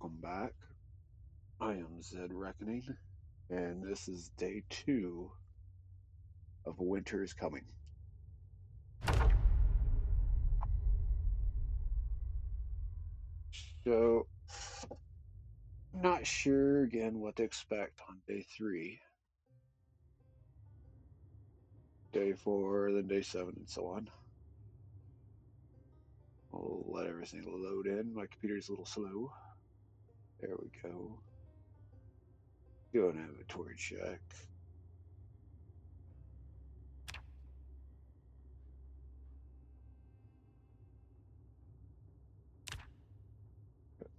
Welcome back. I am Zed Reckoning, and this is day 2 of Winter is Coming. So, not sure again what to expect on day 3, day 4, then day 7, and so on. I'll let everything load in. My computer's a little slow. There we go. Do an inventory check.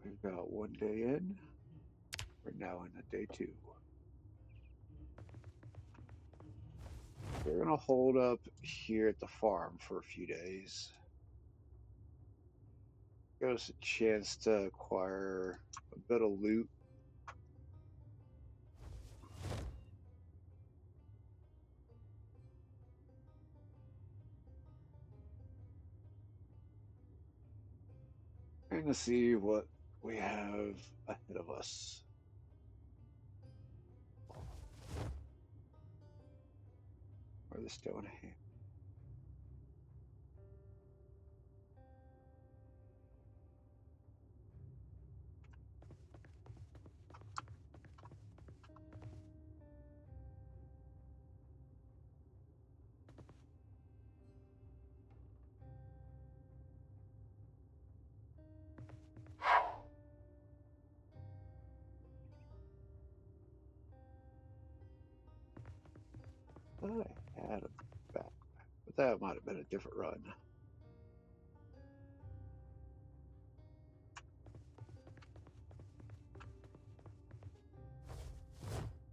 We've got one day in. We're now in day 2. We're going to hold up here at the farm for a few days. Give us a chance to acquire a bit of loot. And to see what we have ahead of us. Or the stone hand. I thought I had a back, but that might have been a different run.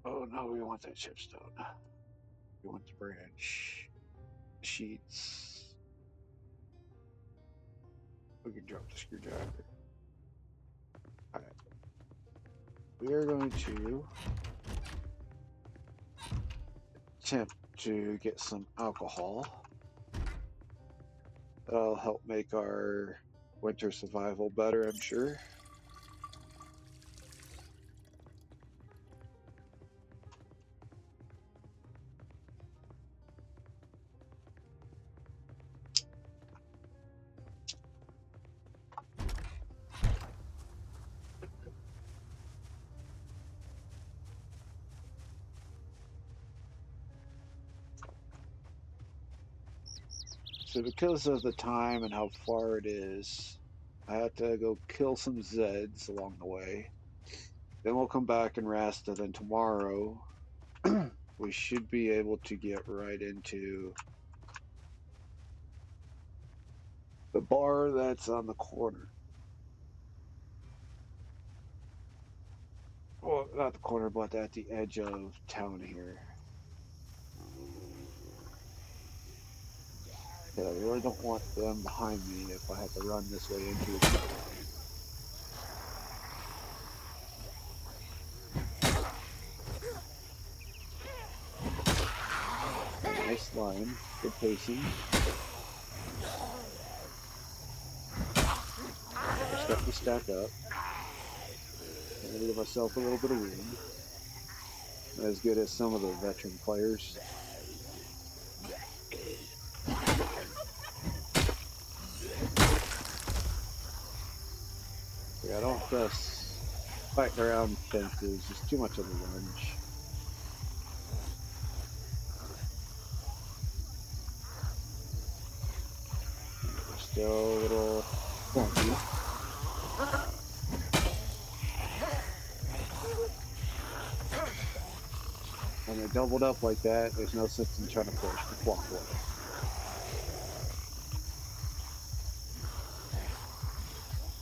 Oh no, we want that chipstone. We want the branch sheets. We can drop the screwdriver. Alright. We are going to attempt to get some alcohol. That'll help make our winter survival better, I'm sure. So because of the time and how far it is, I have to go kill some zeds along the way. Then we'll come back and rest, and then tomorrow we should be able to get right into the bar that's on the corner. Well, not the corner, but at the edge of town here. Yeah, I really don't want them behind me if I have to run this way into it. Nice line, good pacing. I'm starting to stack up. I'm going to give myself a little bit of room. Not as good as some of the veteran players. Yeah, I don't trust fighting around fences, just too much of a lunge. We're still a little clunky. When they're doubled up like that, there's no sense in trying to push the walk away.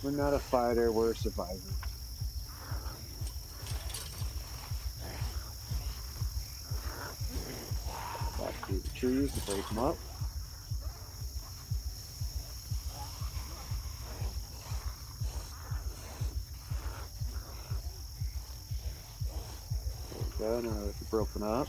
We're not a fighter, we're a survivor. Back through the trees to break them up. There we go, now they're broken up.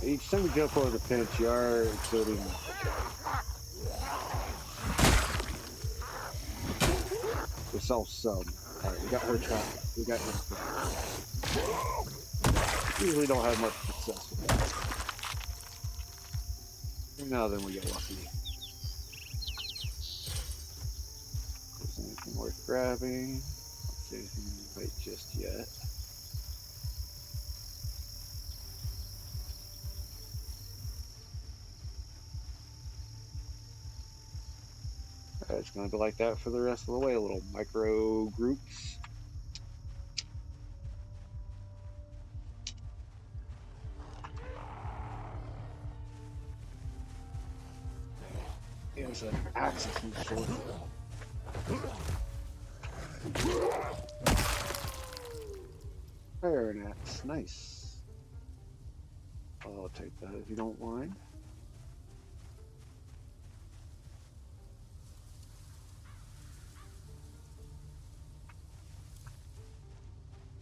Each time you jump over the fence, you are exerting yourself some. Alright, we got her trapped. We got him trapped. Usually don't have much success with that. And now then we get lucky. Is there anything worth grabbing? Don't see anything right just yet. It's going to be like that for the rest of the way, little micro groups. There's an axe of some sort. There, an axe. Nice. I'll take that if you don't mind.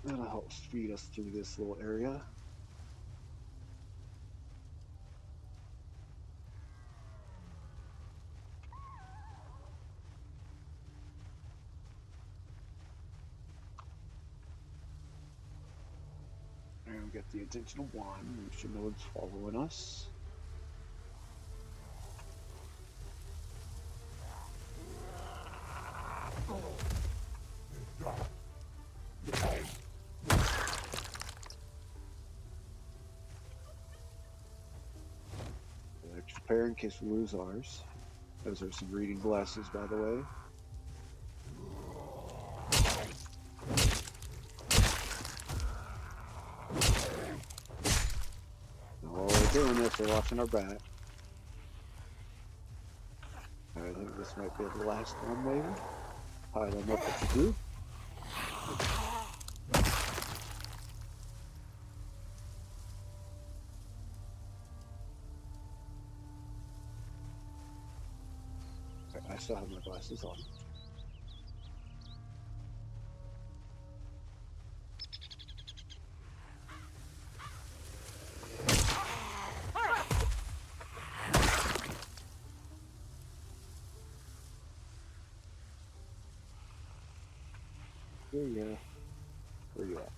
That'll help feed us through this little area. And we get the attention of one. We should know it's following us. Extra pair in case we lose ours. Those are some reading glasses, by the way. While we're doing this, we're watching our back. I think this might be the last one, maybe. Pile them up if you do. I still have my glasses on. Here you go. Where you at?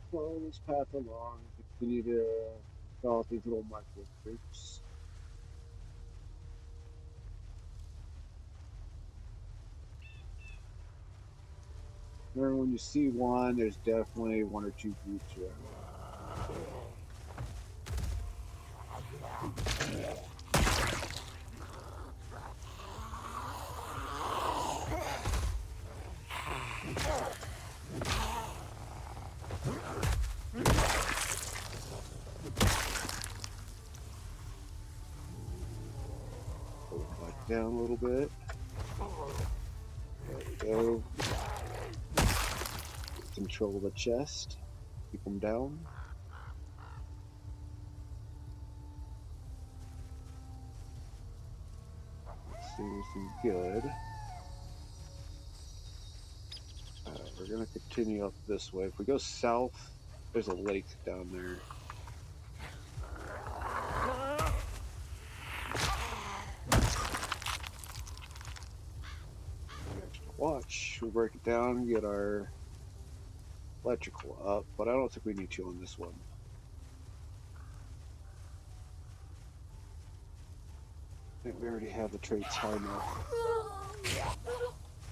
Follow this path along. Continue to develop these little micro groups. Remember, when you see one, there's definitely one or two groups around. Pull it back down a little bit. There we go. Control the chest. Keep them down. Seriously good. We're going to continue up this way. If we go south, there's a lake down there. Watch. We'll break it down and get our electrical up, but I don't think we need to on this one. I think we already have the traits high enough.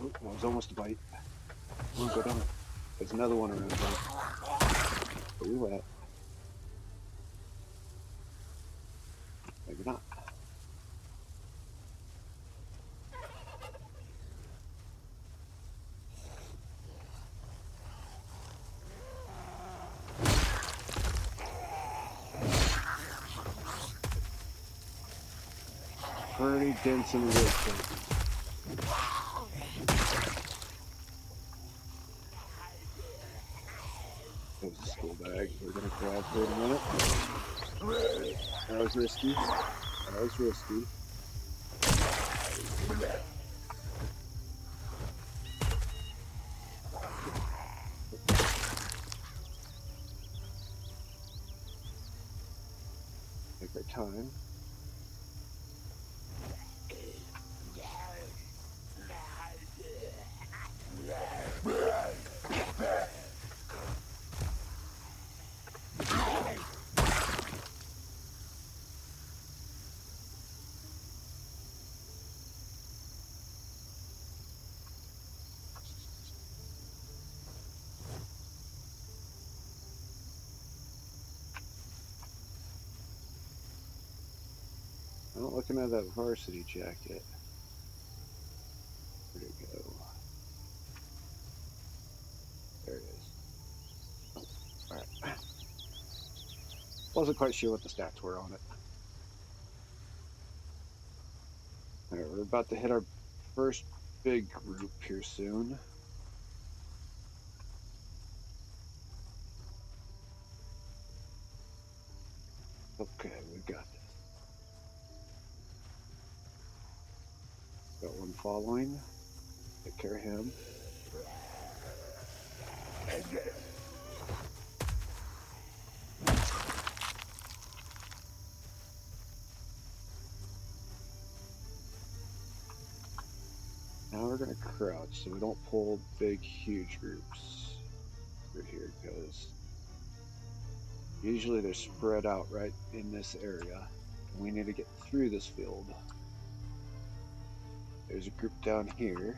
Oh, that was almost a bite. Oh, go down. There's another one around there. Where you at? Maybe not. Pretty dense in the wood. school bag we're gonna grab here in a minute. That was risky. That was risky. Take our time. I'm not looking at that varsity jacket. Where'd it go? There it is. Oh, alright. Wasn't quite sure what the stats were on it. Alright, we're about to hit our first big group here soon. Okay, we've got this. Got one following. Take care of him. Now we're going to crouch so we don't pull big, huge groups through here, because usually they're spread out right in this area. And we need to get through this field. There's a group down here.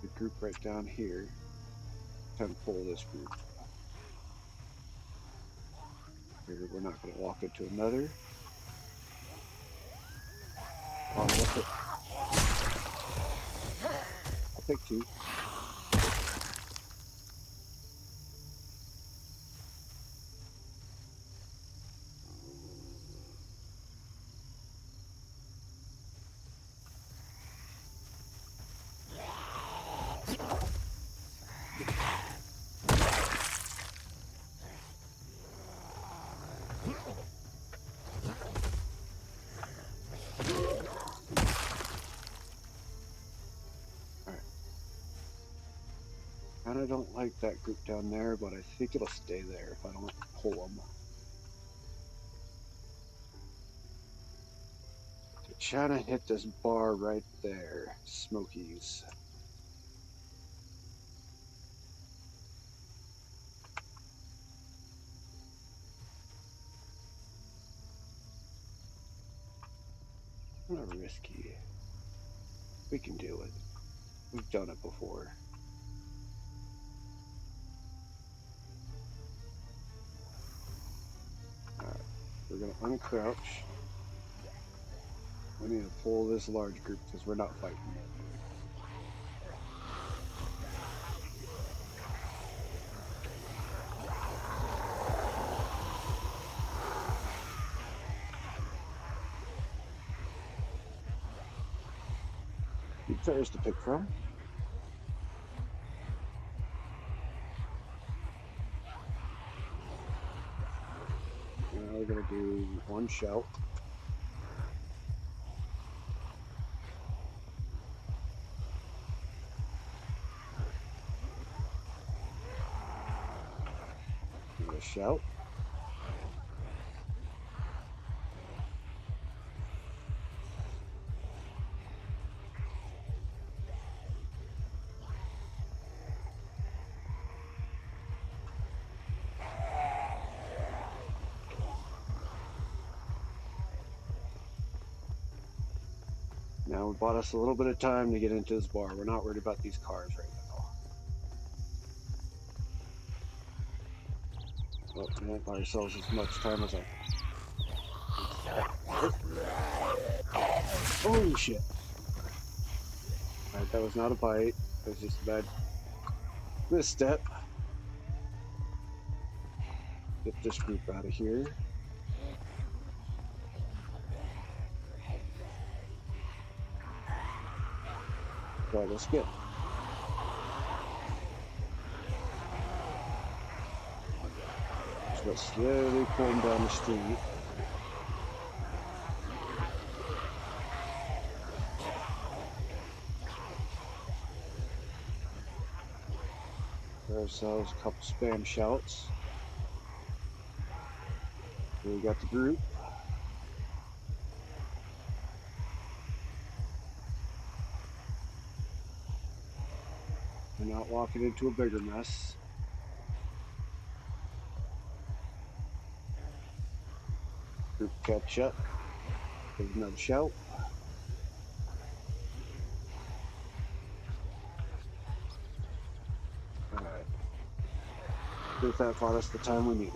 A group right down here. Time to pull this group. We're not going to walk into another. On with it. I'll take two. I don't like that group down there, but I think it'll stay there if I don't pull them. So trying to hit this bar right there, Smokies. Not risky. We can do it. We've done it before. Alright, we're going to uncrouch. We need to pull this large group because we're not fighting it. There's to pick from. Now we're going to do one shout. A shout. Now we bought us a little bit of time to get into this bar. We're not worried about these cars right now. Well, we won't buy ourselves as much time as I. Holy shit! Alright, that was not a bite. That was just a bad misstep. Get this group out of here. Try this again. but slowly pulling down the street. Got ourselves a couple spam shouts. Here we got the group. We're not walking into a bigger mess. Group catch up. Give another shout. Alright. Proof that bought us the time we needed.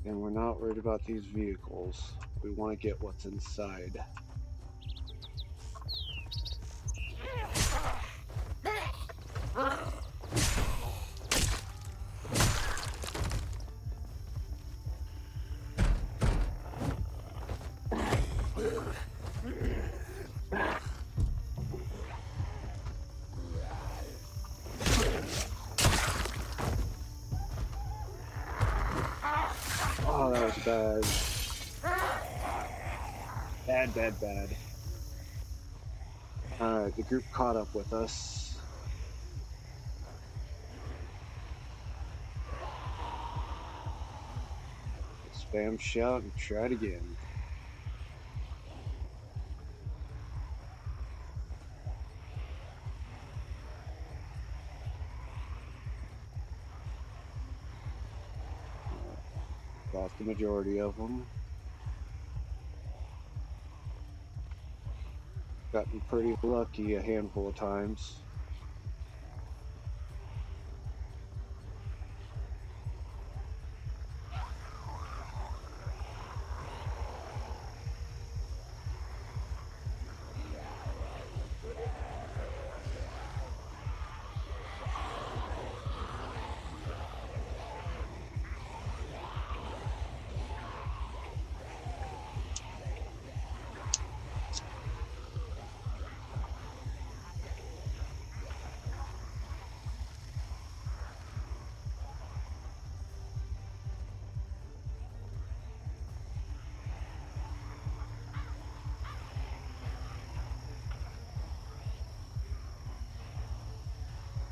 And we're not worried about these vehicles. We want to get what's inside. Oh, that was bad. Bad. Alright, the group caught up with us. Spam shout and try it again. Got the majority of them. Gotten pretty lucky a handful of times.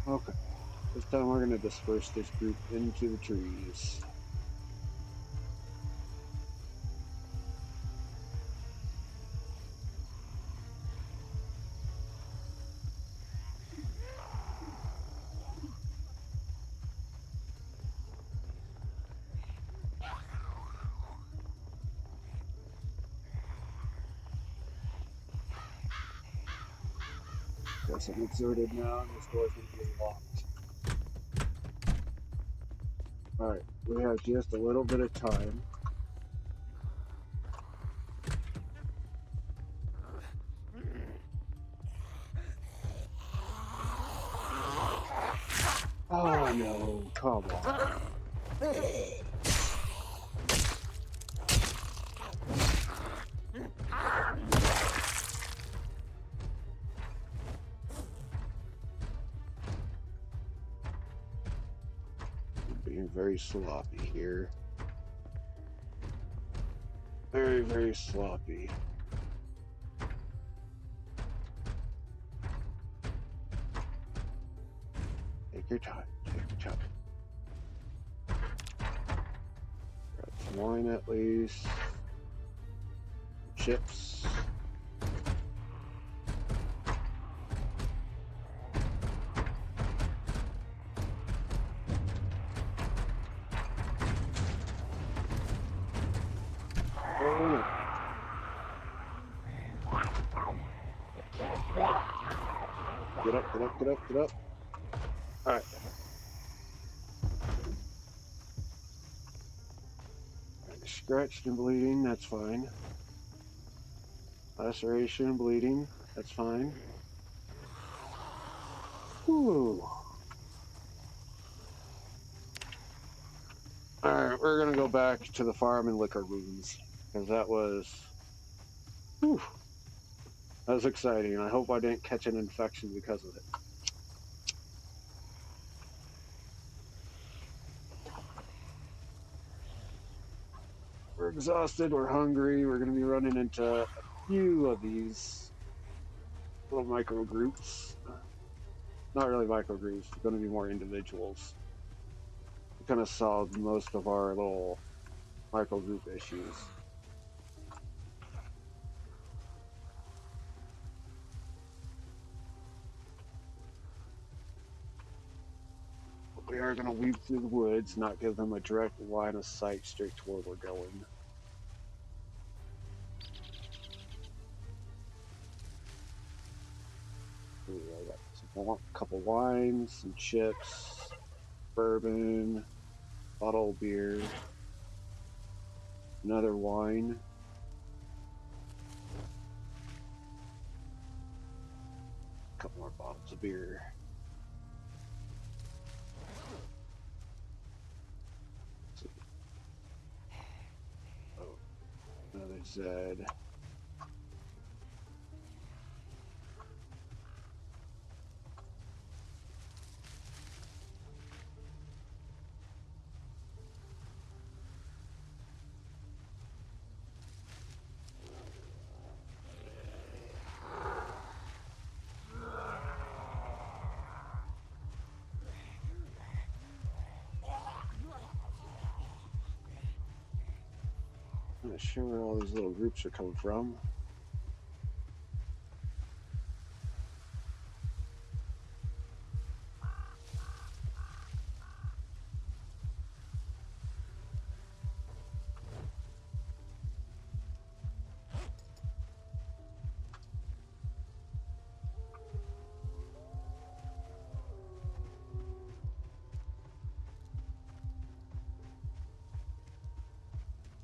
Okay, this time we're going to disperse this group into the trees. Guess I'm exerted now and this door's going to be locked. Alright, we have just a little bit of time. Oh no, come on. Being very sloppy here. Very sloppy. Take your time. Got some wine at least. Chips. Get up. Alright. Scratched and bleeding, that's fine. Laceration and bleeding, that's fine. Whew. Alright, we're gonna go go back to the farm and lick our wounds, because whew, that was exciting. I hope I didn't catch an infection because of it. We're exhausted, we're hungry, we're going to be running into a few of these little micro groups. Not really micro groups, they're going to be more individuals. We kind of solved most of our little micro group issues. But we are going to weave through the woods, not give them a direct line of sight straight to where we're going. Ooh, I got a couple wines, some chips, bourbon, bottle of beer, another wine. A couple more bottles of beer. Oh, another Zed. I'm not sure where all these little groups are coming from.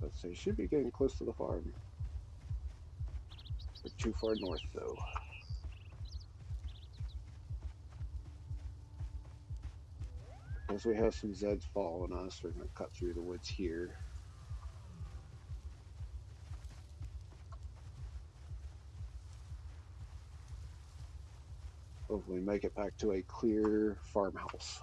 Let's see, should be getting close to the farm. We're too far north, though. Because we have some Zeds following us, we're going to cut through the woods here. Hopefully make it back to a clear farmhouse.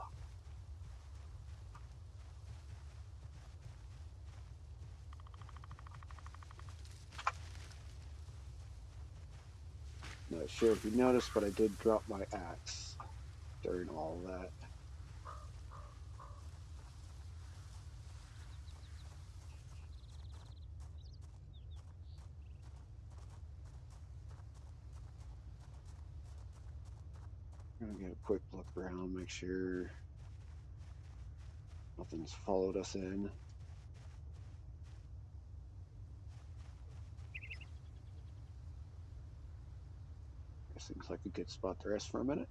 Not sure if you noticed, but I did drop my axe during all that. I'm gonna get a quick look around, make sure nothing's followed us in. Seems like a good spot to rest for a minute.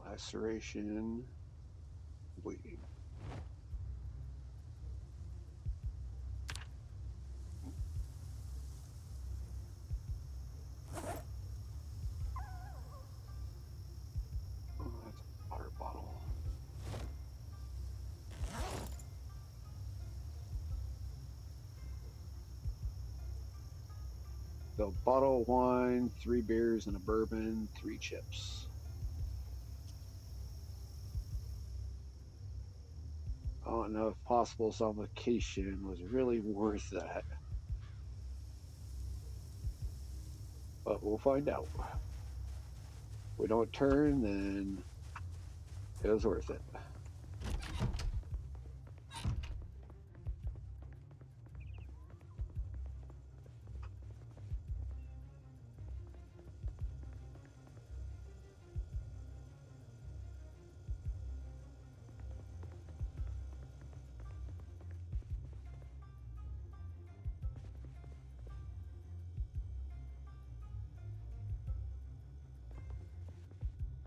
Laceration, waiting. Oh, that's a water bottle. So, bottle of wine, 3 beers and a bourbon, 3 chips. I don't know if possibles on vacation was really worth that. But we'll find out. If we don't turn, then it was worth it.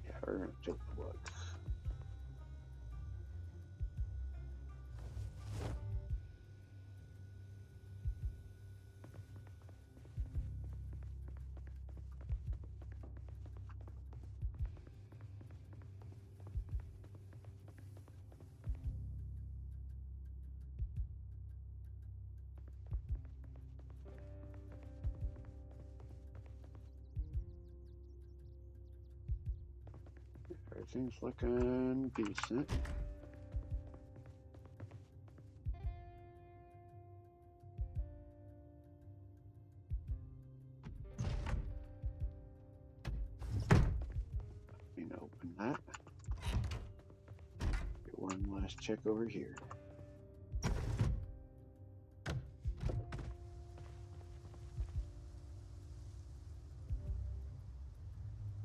Yeah, we're gonna take a look. Everything's looking decent. Open that. Get one last check over here.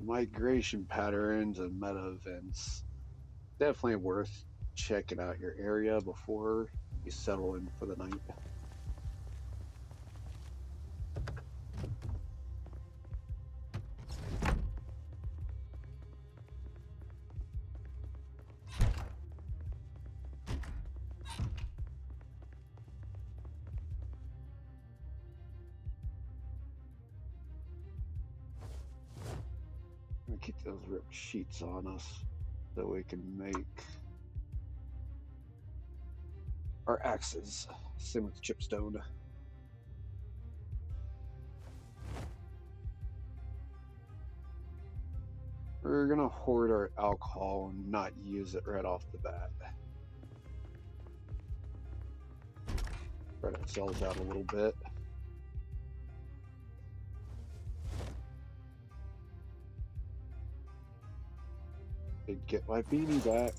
Migration patterns and meta events. Definitely worth checking out your area before you settle in for the night. Keep those ripped sheets on us so we can make our axes. Same with chipstone. We're gonna hoard our alcohol and not use it right off the bat. Spread ourselves out a little bit. Get my beanie back.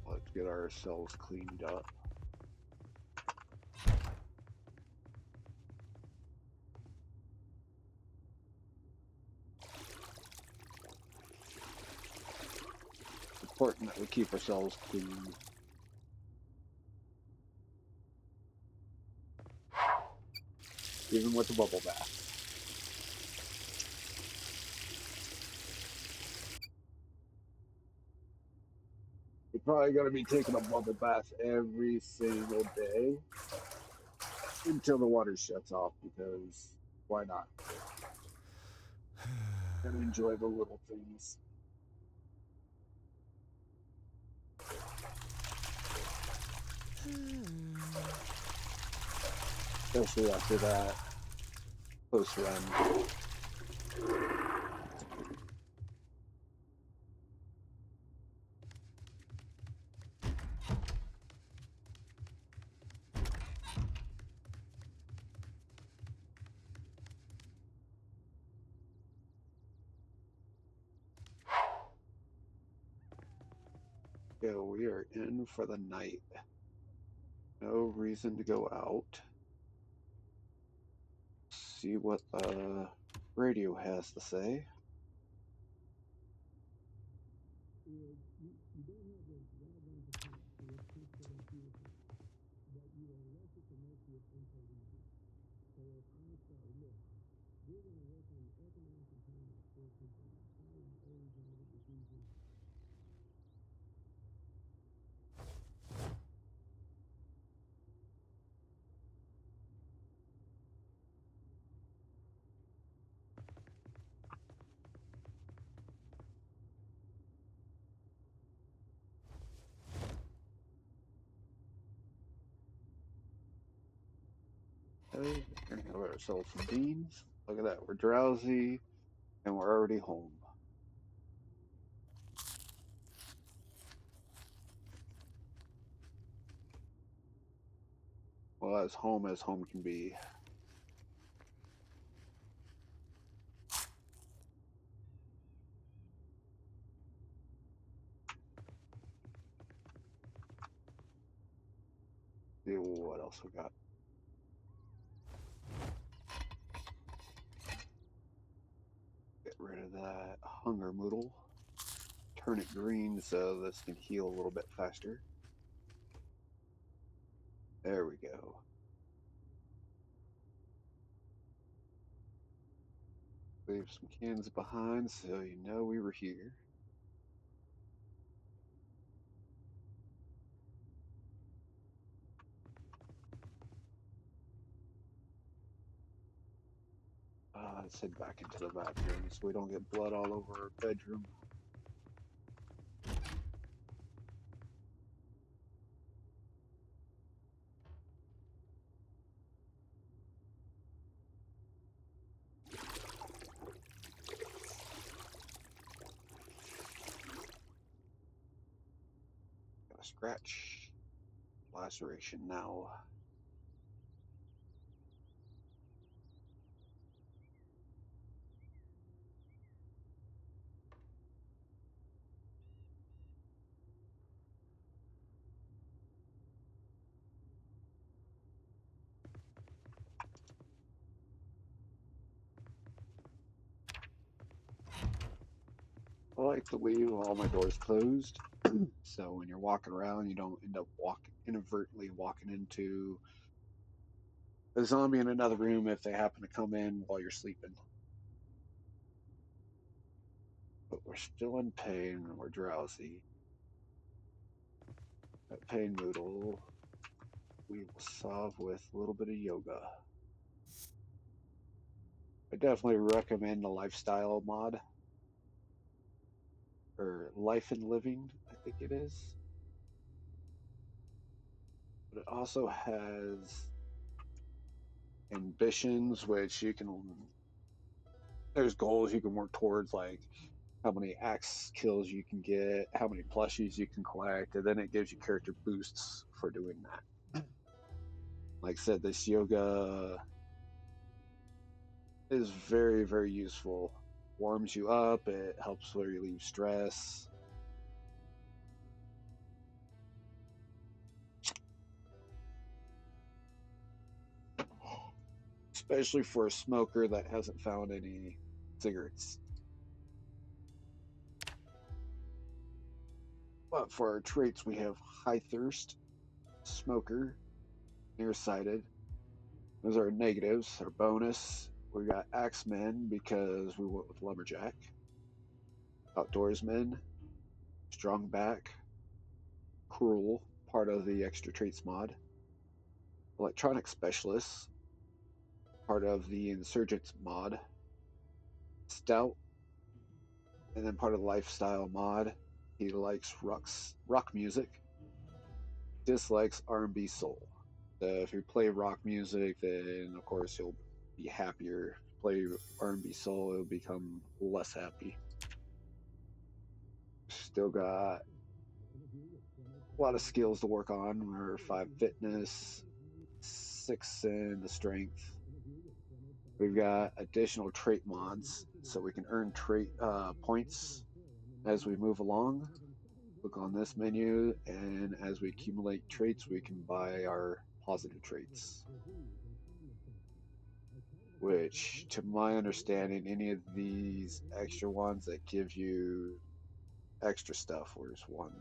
Let's get ourselves cleaned up. Important that we keep ourselves clean. Even with the bubble bath. We're probably going to be taking a bubble bath every single day until the water shuts off, because why not? Gotta enjoy the little things. Especially after that post run. So we are in for the night. No reason to go out. See what the radio has to say. Okay, we're gonna have ourselves some beans. Look at that, we're drowsy and we're already home. Well, as home can be. See what else we got. Get rid of that hunger moodle. Turn it green so this can heal a little bit faster. There we go. Leave some cans behind so you know we were here. Let's head back into the bathroom so we don't get blood all over our bedroom. Scratch. Laceration now. I like to leave all my doors closed, so when you're walking around, you don't end up inadvertently walking into a zombie in another room if they happen to come in while you're sleeping. But we're still in pain and we're drowsy. That pain noodle we will solve with a little bit of yoga. I definitely recommend the lifestyle mod, or life and living, I think it is. But it also has ambitions, which you can, there's goals you can work towards, like how many axe kills you can get, how many plushies you can collect, and then it gives you character boosts for doing that. Like I said, this yoga is very, very useful. Warms you up, it helps relieve stress. Especially for a smoker that hasn't found any cigarettes. But for our traits, we have high thirst, smoker, nearsighted. Those are negatives. Our bonus, we got axemen because we went with lumberjack. Outdoorsmen, strong back, cruel, part of the extra traits mod. Electronic specialists, part of the insurgents mod. Stout, and then part of the lifestyle mod. He likes rock music, dislikes R&B soul. So if you play rock music, then of course you'll be happier. Play R&B soul, it'll become less happy. Still got a lot of skills to work on. We're 5 fitness, 6 in the strength. We've got additional trait mods, so we can earn trait points as we move along. Click on this menu, and as we accumulate traits, we can buy our positive traits. Which, to my understanding, any of these extra ones that give you extra stuff, where's one?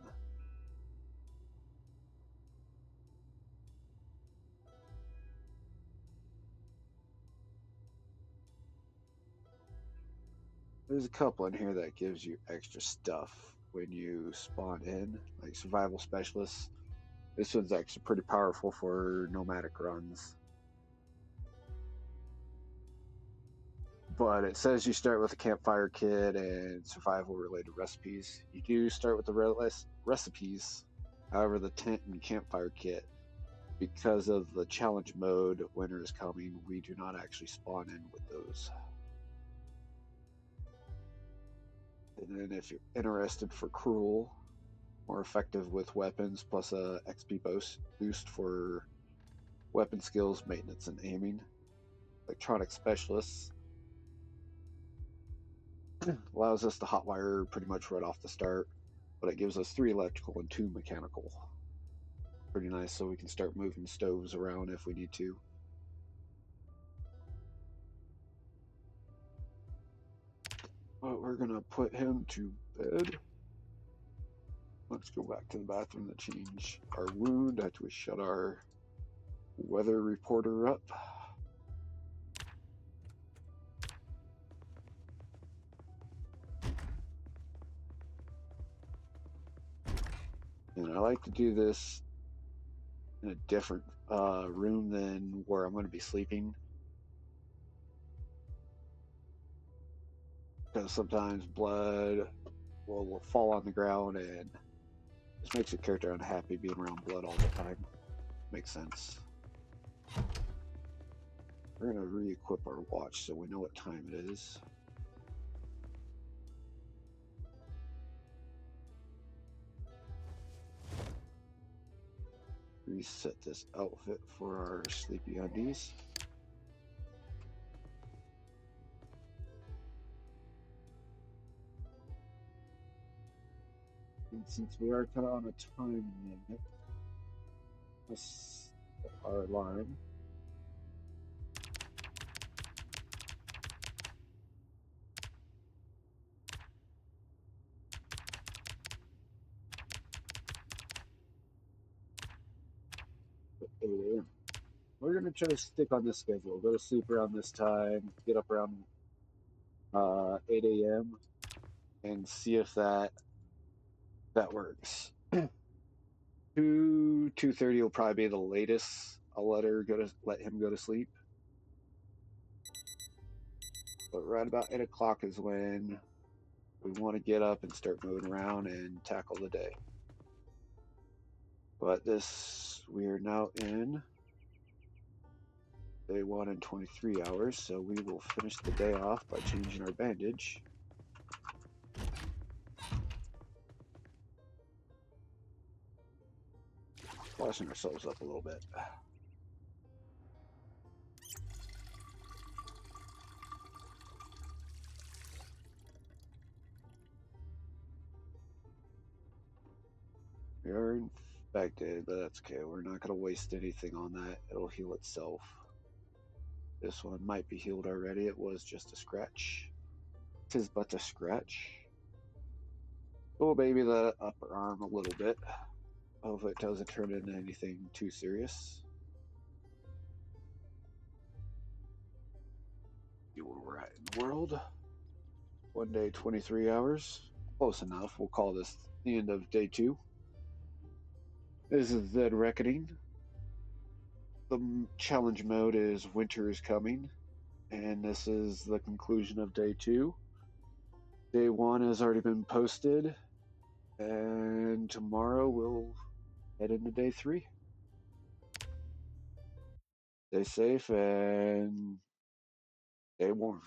There's a couple in here that gives you extra stuff when you spawn in, like survival specialists. This one's actually pretty powerful for nomadic runs. But it says you start with a campfire kit and survival related recipes. You do start with the recipes. However, the tent and campfire kit, because of the challenge mode, winter is coming, we do not actually spawn in with those. And then if you're interested for cruel, more effective with weapons, plus a XP boost for weapon skills, maintenance, and aiming. Electronic specialists allows us to hotwire pretty much right off the start, but it gives us 3 electrical and 2 mechanical. Pretty nice, so we can start moving stoves around if we need to. But we're gonna put him to bed. Let's go back to the bathroom to change our wound after we shut our weather reporter up. And I like to do this in a different room than where I'm going to be sleeping, because sometimes blood will fall on the ground and just makes your character unhappy being around blood all the time. Makes sense. We're going to re-equip our watch so we know what time it is. reset this outfit for our sleepy undies. And since we are kind of on a time limit, let's set our alarm. At 8 a.m. We're gonna try to stick on this schedule. Go to sleep around this time, get up around 8 a.m. and see if that works. 2:30 will probably be the latest. I'll let him go to sleep. But right about 8 o'clock is when we want to get up and start moving around and tackle the day. But we are now in day 1 and 23 hours, so we will finish the day off by changing our bandage. Washing ourselves up a little bit. We are infected, but that's okay. We're not going to waste anything on that. It'll heal itself. This one might be healed already. It was just a scratch. Tis but a scratch. We'll maybe the upper arm a little bit. Hope it doesn't turn into anything too serious. See where we're at in the world. 1 day, 23 hours. Close enough. We'll call this the end of day 2. This is Zed Reckoning. The challenge mode is winter is coming, and this is the conclusion of day 2. Day 1 has already been posted, and tomorrow we'll head into day 3. Stay safe and stay warm.